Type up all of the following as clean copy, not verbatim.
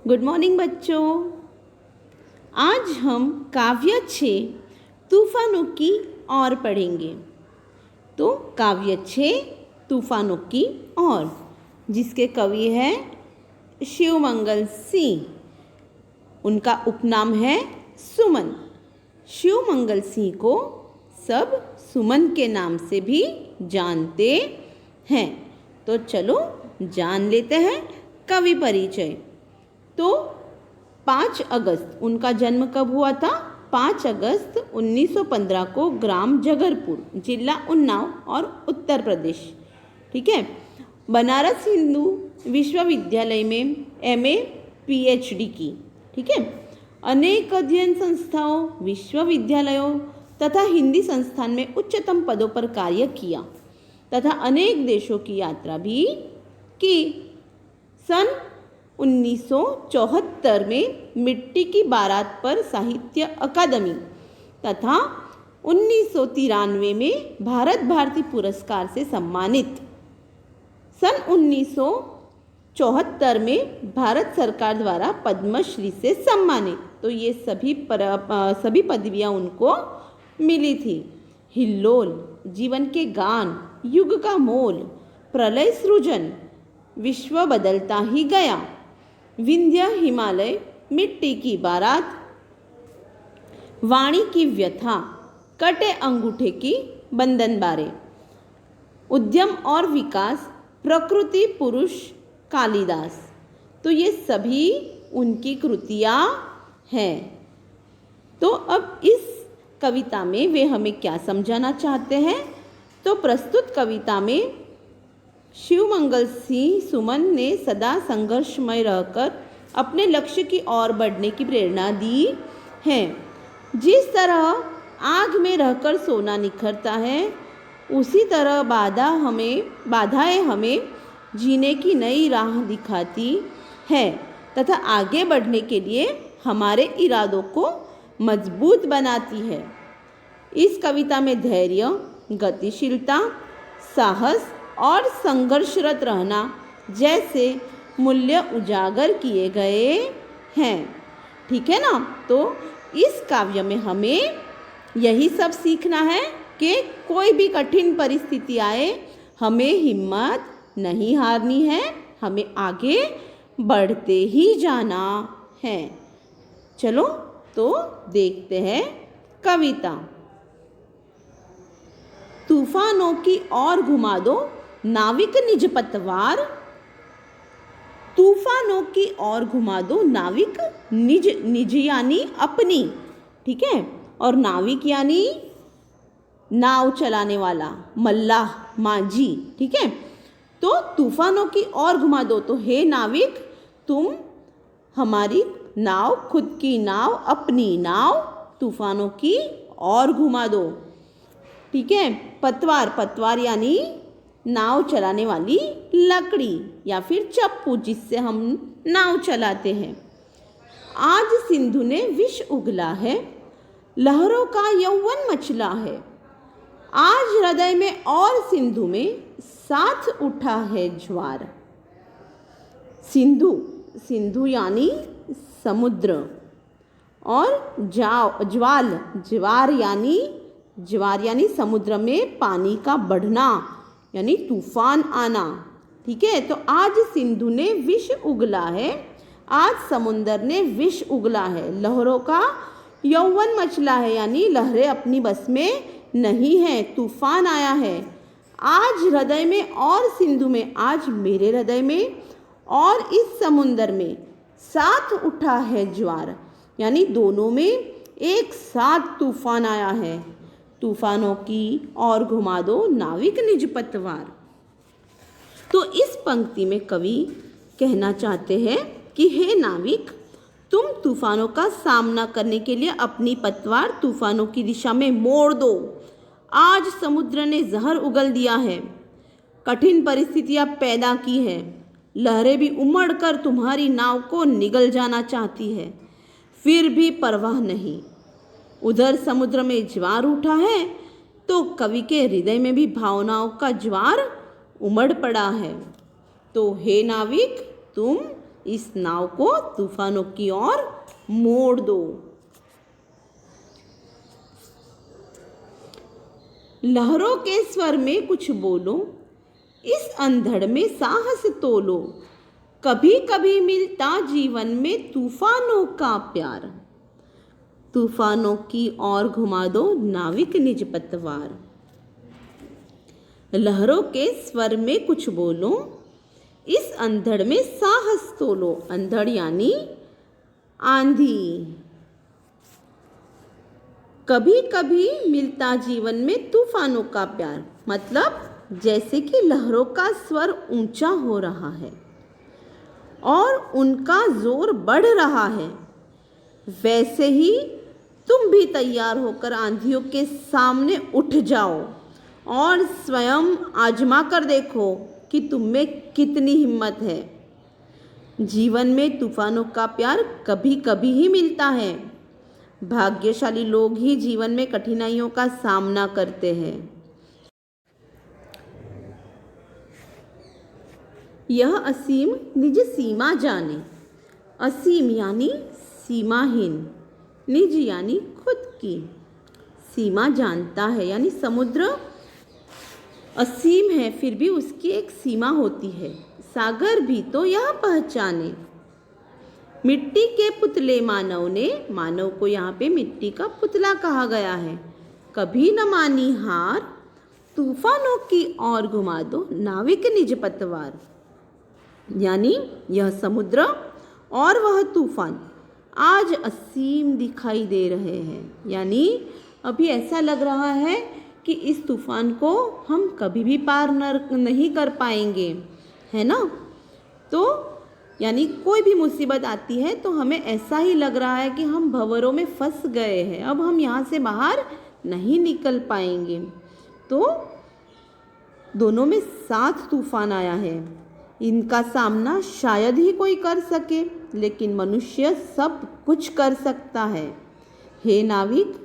Good morning बच्चों। आज हम काव्य 6 तूफानों की ओर पढ़ेंगे। तो काव्य 6 तूफानों की ओर, जिसके कवि हैं शिवमंगल सिंह। उनका उपनाम है सुमन। शिवमंगल सिंह को सब सुमन के नाम से भी जानते हैं। तो चलो जान लेते हैं कवि परिचय। तो 5 अगस्त उनका जन्म कब हुआ था? 5 अगस्त 1915 को ग्राम जगरपुर, जिला उन्नाव और उत्तर प्रदेश। ठीक है। बनारस हिंदू विश्वविद्यालय में MA PhD की। ठीक है। अनेक अध्ययन संस्थाओं, विश्वविद्यालयों तथा हिंदी संस्थान में उच्चतम पदों पर कार्य किया तथा अनेक देशों की यात्रा भी की। सन 1974 में मिट्टी की बारात पर साहित्य अकादमी तथा 1993 में भारत भारती पुरस्कार से सम्मानित। सन 1974 में भारत सरकार द्वारा पद्मश्री से सम्मानित। तो ये सभी पदवियां उनको मिली थी। हिल्लोल, जीवन के गान, युग का मोल, प्रलय सृजन, विश्व बदलता ही गया, विंध्य हिमालय, मिट्टी की बारात, वाणी की व्यथा, कटे अंगूठे की बंधन बारे, उद्यम और विकास, प्रकृति पुरुष कालिदास। तो ये सभी उनकी कृतियाँ हैं। तो अब इस कविता में वे हमें क्या समझाना चाहते हैं? तो प्रस्तुत कविता में शिवमंगल सिंह सुमन ने सदा संघर्षमय रहकर अपने लक्ष्य की ओर बढ़ने की प्रेरणा दी है। जिस तरह आग में रहकर सोना निखरता है, उसी तरह बाधाएं हमें जीने की नई राह दिखाती है तथा आगे बढ़ने के लिए हमारे इरादों को मजबूत बनाती है। इस कविता में धैर्य, गतिशीलता, साहस और संघर्षरत रहना जैसे मूल्य उजागर किए गए हैं। ठीक है ना। तो इस काव्य में हमें यही सब सीखना है कि कोई भी कठिन परिस्थिति आए, हमें हिम्मत नहीं हारनी है, हमें आगे बढ़ते ही जाना है। चलो तो देखते हैं कविता। तूफानों की ओर घुमा दो नाविक निज पतवार। तूफानों की ओर घुमा दो नाविक निज यानी अपनी। ठीक है। और नाविक यानी नाव चलाने वाला, मल्लाह, माझी। ठीक है। तो तूफानों की ओर घुमा दो, तो हे नाविक, तुम हमारी नाव, खुद की नाव, अपनी नाव तूफानों की ओर घुमा दो। ठीक है। पतवार यानी नाव चलाने वाली लकड़ी या फिर चप्पू, जिससे हम नाव चलाते हैं। आज सिंधु ने विष उगला है, लहरों का यौवन मचला है। आज हृदय में और सिंधु में साथ उठा है ज्वार। सिंधु यानी समुद्र, और ज्वार यानी समुद्र में पानी का बढ़ना यानी तूफान आना। ठीक है। तो आज सिंधु ने विष उगला है, आज समुद्र ने विष उगला है, लहरों का यौवन मचला है यानी लहरें अपनी बस में नहीं है, तूफान आया है। आज हृदय में और सिंधु में, आज मेरे हृदय में और इस समुद्र में साथ उठा है ज्वार, यानी दोनों में एक साथ तूफान आया है। तूफानों की ओर घुमा दो नाविक निज पतवार। तो इस पंक्ति में कवि कहना चाहते हैं कि हे नाविक, तुम तूफानों का सामना करने के लिए अपनी पतवार तूफानों की दिशा में मोड़ दो। आज समुद्र ने जहर उगल दिया है, कठिन परिस्थितियां पैदा की है, लहरें भी उमड़कर तुम्हारी नाव को निगल जाना चाहती है, फिर भी परवाह नहीं। उधर समुद्र में ज्वार उठा है तो कवि के हृदय में भी भावनाओं का ज्वार उमड़ पड़ा है। तो हे नाविक, तुम इस नाव को तूफानों की ओर मोड़ दो। लहरों के स्वर में कुछ बोलो, इस अंधड़ में साहस तोलो, कभी कभी मिलता जीवन में तूफानों का प्यार। तूफानों की ओर घुमा दो नाविक निज पतवार। लहरों के स्वर में कुछ बोलो, इस अंधड़ में साहस तोलो। अंधड़ यानी आंधी। कभी कभी मिलता जीवन में तूफानों का प्यार, मतलब जैसे कि लहरों का स्वर ऊंचा हो रहा है और उनका जोर बढ़ रहा है, वैसे ही तुम भी तैयार होकर आंधियों के सामने उठ जाओ और स्वयं आजमा कर देखो कि तुम में कितनी हिम्मत है। जीवन में तूफानों का प्यार कभी कभी ही मिलता है। भाग्यशाली लोग ही जीवन में कठिनाइयों का सामना करते हैं। यह असीम निज सीमा जाने। असीम यानी सीमाहीन, निज यानी खुद की। सीमा जानता है यानी समुद्र असीम है, फिर भी उसकी एक सीमा होती है। सागर भी तो यह पहचाने। मिट्टी के पुतले मानव ने, मानव को यहाँ पे मिट्टी का पुतला कहा गया है। कभी न मानी हार, तूफानों की ओर घुमा दो नाविक निज पतवार। यानी यह समुद्र और वह तूफान आज असीम दिखाई दे रहे हैं। यानी अभी ऐसा लग रहा है कि इस तूफान को हम कभी भी पार नहीं कर पाएंगे, है ना। तो यानी कोई भी मुसीबत आती है तो हमें ऐसा ही लग रहा है कि हम भंवरों में फंस गए हैं, अब हम यहाँ से बाहर नहीं निकल पाएंगे। तो दोनों में साथ तूफान आया है। इनका सामना शायद ही कोई कर सके, लेकिन मनुष्य सब कुछ कर सकता है। हे नाविक,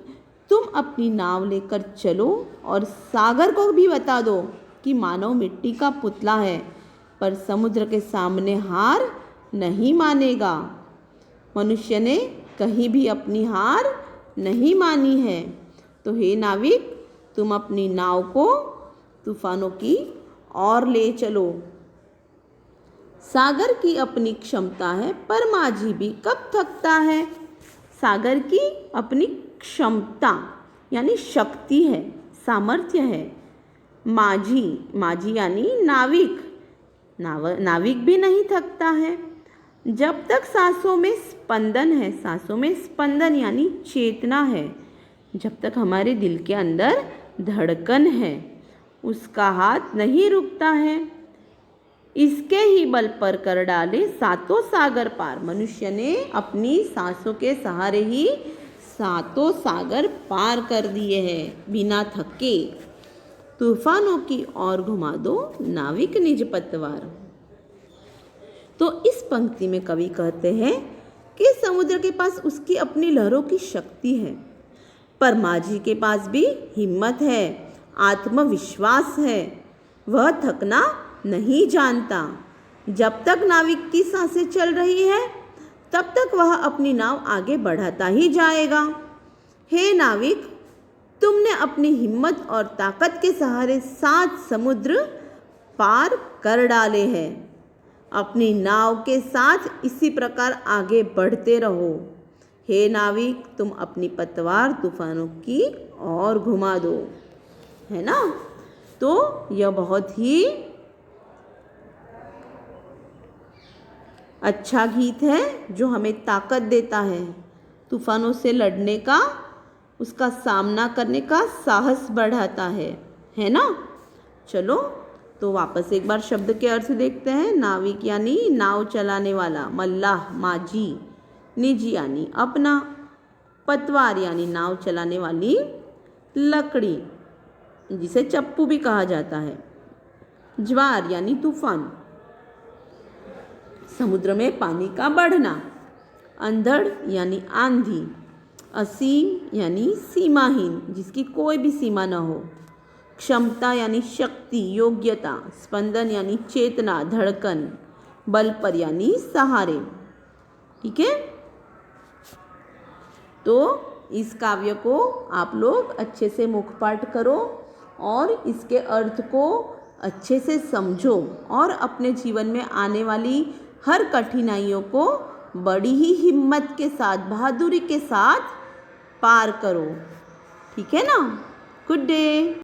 तुम अपनी नाव लेकर चलो और सागर को भी बता दो कि मानव मिट्टी का पुतला है, पर समुद्र के सामने हार नहीं मानेगा। मनुष्य ने कहीं भी अपनी हार नहीं मानी है। तो हे नाविक, तुम अपनी नाव को तूफानों की ओर ले चलो। सागर की अपनी क्षमता है, पर माझी भी कब थकता है। सागर की अपनी क्षमता यानी शक्ति है, सामर्थ्य है। माझी यानी नाविक, नाविक भी नहीं थकता है। जब तक सांसों में स्पंदन है, सांसों में स्पंदन यानी चेतना है, जब तक हमारे दिल के अंदर धड़कन है, उसका हाथ नहीं रुकता है। इसके ही बल पर कर डाले सातों सागर पार। मनुष्य ने अपनी सांसों के सहारे ही सातों सागर पार कर दिए हैं बिना थके। तूफानों की ओर घुमा दो नाविक निज पतवार। तो इस पंक्ति में कवि कहते हैं कि समुद्र के पास उसकी अपनी लहरों की शक्ति है, पर माझी के पास भी हिम्मत है, आत्मविश्वास है। वह थकना नहीं जानता। जब तक नाविक की सांसें चल रही है, तब तक वह अपनी नाव आगे बढ़ाता ही जाएगा। हे नाविक, तुमने अपनी हिम्मत और ताकत के सहारे 7 समुद्र पार कर डाले हैं। अपनी नाव के साथ इसी प्रकार आगे बढ़ते रहो। हे नाविक, तुम अपनी पतवार तूफानों की ओर घुमा दो, है ना। तो यह बहुत ही अच्छा गीत है जो हमें ताकत देता है, तूफानों से लड़ने का, उसका सामना करने का साहस बढ़ाता है ना। चलो तो वापस एक बार शब्द के अर्थ देखते हैं। नाविक यानी नाव चलाने वाला, मल्लाह माझी, निज यानी अपना, पतवार यानी नाव चलाने वाली लकड़ी जिसे चप्पू भी कहा जाता है, ज्वार यानी तूफान, समुद्र में पानी का बढ़ना, अंधड़ यानी आंधी, असीम यानी सीमाहीन जिसकी कोई भी सीमा न हो, क्षमता यानी शक्ति, योग्यता, स्पंदन यानी चेतना, धड़कन, बल पर यानी सहारे। ठीक है, तो इस काव्य को आप लोग अच्छे से मुखपाठ करो और इसके अर्थ को अच्छे से समझो और अपने जीवन में आने वाली हर कठिनाइयों को बड़ी ही हिम्मत के साथ, बहादुरी के साथ पार करो। ठीक है ना। Good day.